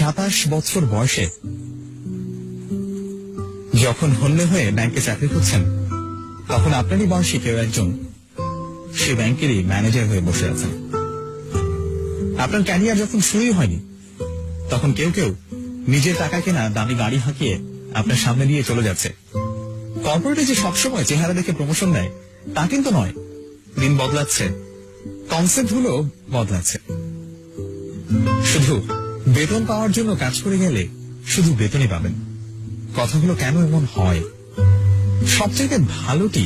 27 বছর বয়সে যখন হন্যে হয়ে ব্যাংকে চাকরি করছেন, তখন আপনারই বয়সী কেউ একজন সে ব্যাংকেরই ম্যানেজার হয়ে বসে আছেন। আপনার ক্যারিয়ার যখন শুরুই হয়নি, তখন কেউ কেউ নিজের টাকা কেনা দামি গাড়ি হাঁকিয়ে আপনার সামনে দিয়ে চলে যাচ্ছে। কর্পোরেটে যে সবসময় চেহারা দেখে প্রমোশন দেয় তা কিন্তু নয়। দিন বদলাচ্ছে, কনসেপ্ট গুলো বদলাচ্ছে। শুধু বেতন পাওয়ার জন্য কাজ করে গেলে শুধু বেতনই পাবেন। কথাগুলো কেন এমন হয়? সবচাইতে ভালোটি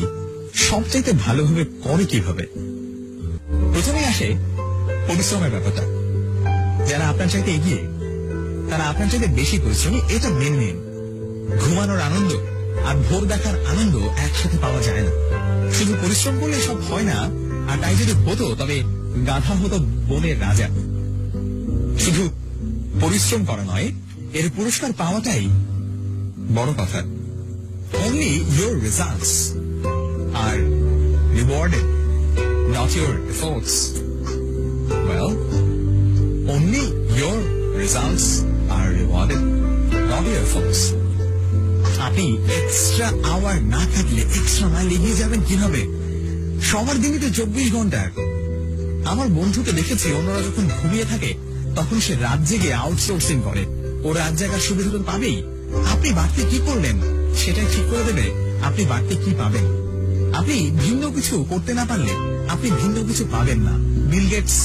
সবচাইতে ভালোভাবে করে কিভাবে? প্রথমেই আসে পরিশ্রমের ব্যাপারটা। যারা আপনার চাইতে এগিয়ে, তারা আপনার চাইতে বেশি পরিশ্রমী, এটা মেন। ঘুমানোর আনন্দ আর ভোর দেখার আনন্দ একসাথে পাওয়া যায় না। শুধু পরিশ্রম করলে সব হয় না, আর তাই যদি হতো তবে গাধা হতো বনের রাজা। শুধু পরিশ্রম করা নয়, এর পুরস্কার পাওয়াটাই বড় কথা। Only your results are rewarded, not your efforts. Well, only your results are rewarded, not your efforts. আপনি এক্সট্রা আওয়ার না থাকলে এক্সট্রা মাইল এগিয়ে যাবেন কিভাবে? সবার দিনই তো 24 ঘন্টা। আমার বন্ধুকে দেখেছি, অন্যরা যখন ঘুমিয়ে থাকে তখন সে রাত জেগে আউটসোর্সিং করে। ও রাত জাগার সুবিধা তো পাবেই। আপনি বাড়তি কি করলেন সেটাই ঠিক করে দেবে আপনি বাড়তি কি পাবেন। আপনি ভিন্ন কিছু করতে না পারলে আপনি ভিন্ন কিছু পাবেন না। বিল গেটস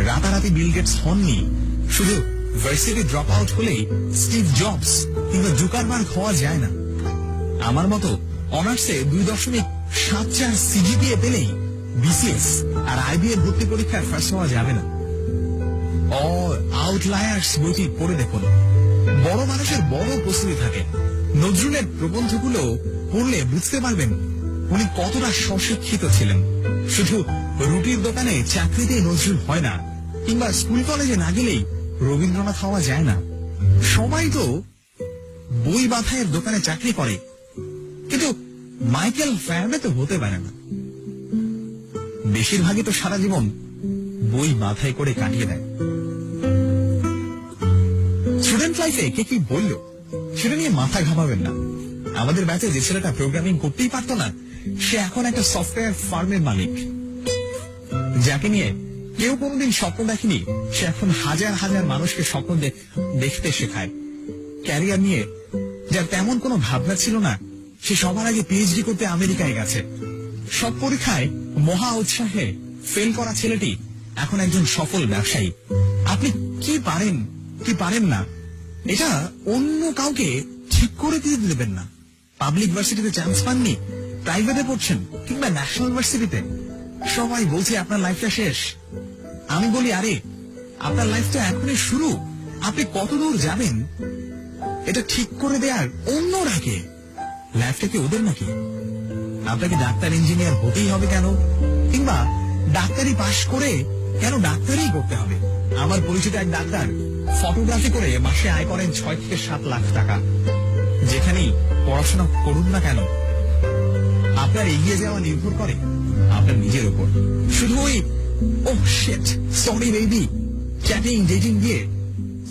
রাতারাতি বিল গেটস হননি। শুধু ভার্সিটি ড্রপ আউট হলেই স্টিভ জবস কিংবা জুকারবার্গ হওয়া যায় না। আমার মতো অনার্সে 2.74 সিজিপিএ পেলেই বিসিএস আর আইবি এর ভর্তি পরীক্ষার ফার্স্ট হওয়া যাবে না। অল আউটলায়ার্স বইটি পড়ে দেখুন। বড় মানুষের বড় প্রস্তুতি থাকে। নজরুলের প্রবন্ধগুলো পড়লে বুঝতে পারবেন উনি কতটা স্বশিক্ষিত ছিলেন। শুধু রুটির দোকানে চাকরিতেই নজরুল হয় না, কিংবা স্কুল কলেজে না গেলেই রবীন্দ্রনাথ হওয়া যায় না। সবাই তো বই বাঁধাইয়ের দোকানে চাকরি করে, কিন্তু মাইকেল ফ্যারাডে তো হতে পারে না। বেশিরভাগই তো সারা জীবন বই বাঁধাই করে কাটিয়ে দেয়। স্টুডেন্ট লাইফে কে কি বলল সেটা নিয়ে মাথা ঘামাবেন না। আমাদের ব্যাচে যে ছেলেটা প্রোগ্রামিং করতেই পারতো না, সে এখন একটা সফটওয়্যার ফার্মের মালিক। যাকে নিয়ে কেউ কোনোদিন স্বপ্ন দেখেনি, সে এখন হাজার হাজার মানুষকে স্বপ্ন দেখতে শেখায়। ক্যারিয়ার নিয়ে যার তেমন কোনো ভাবনা ছিল না, সে সবার আগে পিএইচডি করতে আমেরিকায় গেছে। সব পরীক্ষায় মহা উৎসাহে ফেল করা ছেলেটি এখন একজন সফল ব্যবসায়ী। আপনি কি পারেন কি পারেন না এটা অন্য কাউকে ঠিক করে দিয়ে দেবেন না। পাবলিক ভার্সিটিতে চান্স পাননি, প্রাইভেটে পড়ছেন কিংবা ন্যাশনাল ভার্সিটিতে, সবাই বলছে আপনার লাইফটা শেষ। আমি বলি, আরে আপনার লাইফটা এখনই শুরু। আপনি কতদূর যাবেন এটা ঠিক করে দেয়ার অন্যরা কে? লাইফটা কি ওদের নাকি? আপনাকে ডাক্তার ইঞ্জিনিয়ার হতেই হবে কেন? কিংবা ডাক্তারি পাশ করে কেন ডাক্তারিই করতে হবে? আমার পরিচিত এক ডাক্তার ফটোগ্রাফি করে মাসে আয় করেন 6 থেকে 7 লাখ টাকা। যেখানেই পড়াশোনা করুন না কেন, আপনার এগিয়ে যাওয়া নির্ভর করে আপনার নিজের উপর। শুধু ওই ও shit sorry baby chatting dating দিয়ে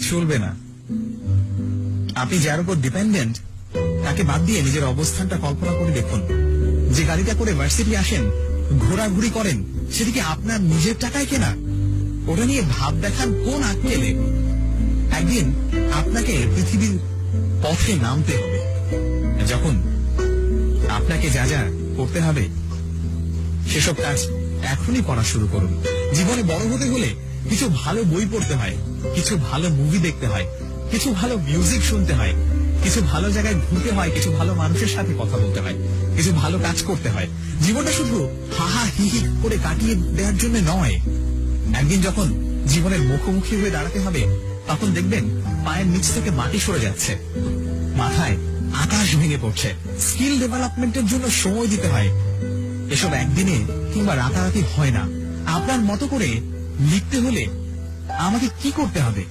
চলবে না। আপনি যার উপর ডিপেন্ডেন্ট তাকে বাদ দিয়ে নিজের অবস্থানটা কল্পনা করে দেখুন। যে গাড়িটা করে ভার্সিটি আসেন, ঘোরাঘুরি করেন, সেদিকে আপনার নিজের টাকায় কেনা। ওটা নিয়ে ভাব দেখান কোন আক্কেলে? একদিন আপনাকে পৃথিবীর পথে নামতে হবে। যখন আপনাকে যা যা করতে হবে সেসব কাজ এখনই করা শুরু করুন। জীবনে বড় হতে হলে কিছু ভালো বই পড়তে হয়, কিছু ভালো মুভি দেখতে হয়, কিছু ভালো মিউজিক শুনতে হয়, কিছু ভালো জায়গায় ঘুরতে হয়, কিছু ভালো মানুষের সাথে কথা বলতে হয়, কিছু ভালো কাজ করতে হয়। জীবনটা শুধু হাহা হি হি করে কাটিয়ে দেওয়ার জন্য নয়। একদিন যখন জীবনের মুখোমুখি হয়ে দাঁড়াতে হবে, তখন দেখবেন পায়ের নিচ থেকে মাটি সরে যাচ্ছে, মাথায় আকাশ ভেঙে পড়ছে। স্কিল ডেভেলপমেন্টের জন্য সময় দিতে হয়। এসব একদিনে কিংবা রাতারাতি হয় না। আপনার মতো করে লিখতে হলে আমাকে কি করতে হবে?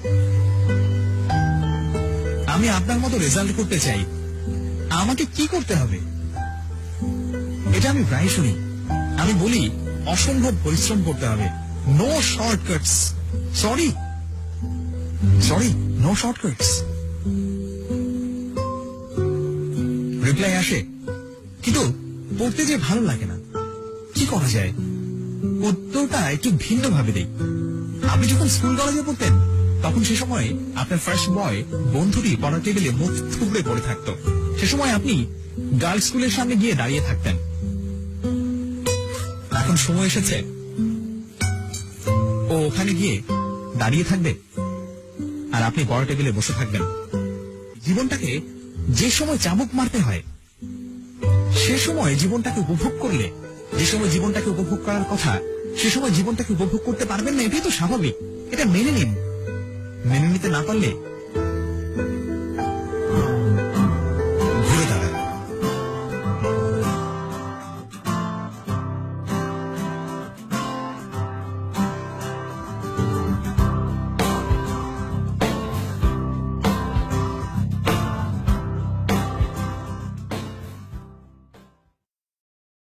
আমি আপনার মতো রেজাল্ট করতে চাই, আমাকে কি করতে হবে? এটা আমি প্রায় শুনি। আমি বলি অসম্ভব পরিশ্রম করতে হবে, no shortcuts. Sorry, sorry, no shortcuts. Reply আসে, কিন্তু পড়তে যে ভালো লাগে না। কি করা যায়? উত্তরটা একটু ভিন্ন ভাবে দেই। আপনি যখন স্কুল কলেজে পড়তেন, তখন সে সময় আপনার ফার্স্ট বয় বন্ধুটি পড়ার টেবিলে মুখ থুবড়ে পড়ে থাকতো। সে সময় আপনি গার্লস স্কুলের সামনে গিয়ে দাঁড়িয়ে থাকতেন। এখন সময় এসেছে ও ওখানে গিয়ে দাঁড়িয়ে থাকবে, আর আপনি পড়ার টেবিলে বসে থাকবেন। জীবনটাকে যে সময় চাবুক মারতে হয়, সে সময় জীবনটাকে উপভোগ করলে, যে সময় জীবনটাকে উপভোগ করার কথা, সে সময় জীবনটাকে উপভোগ করতে পারবেন না। এটাই তো স্বাভাবিক, এটা মেনে নিন। মেনে নিতে না পারলে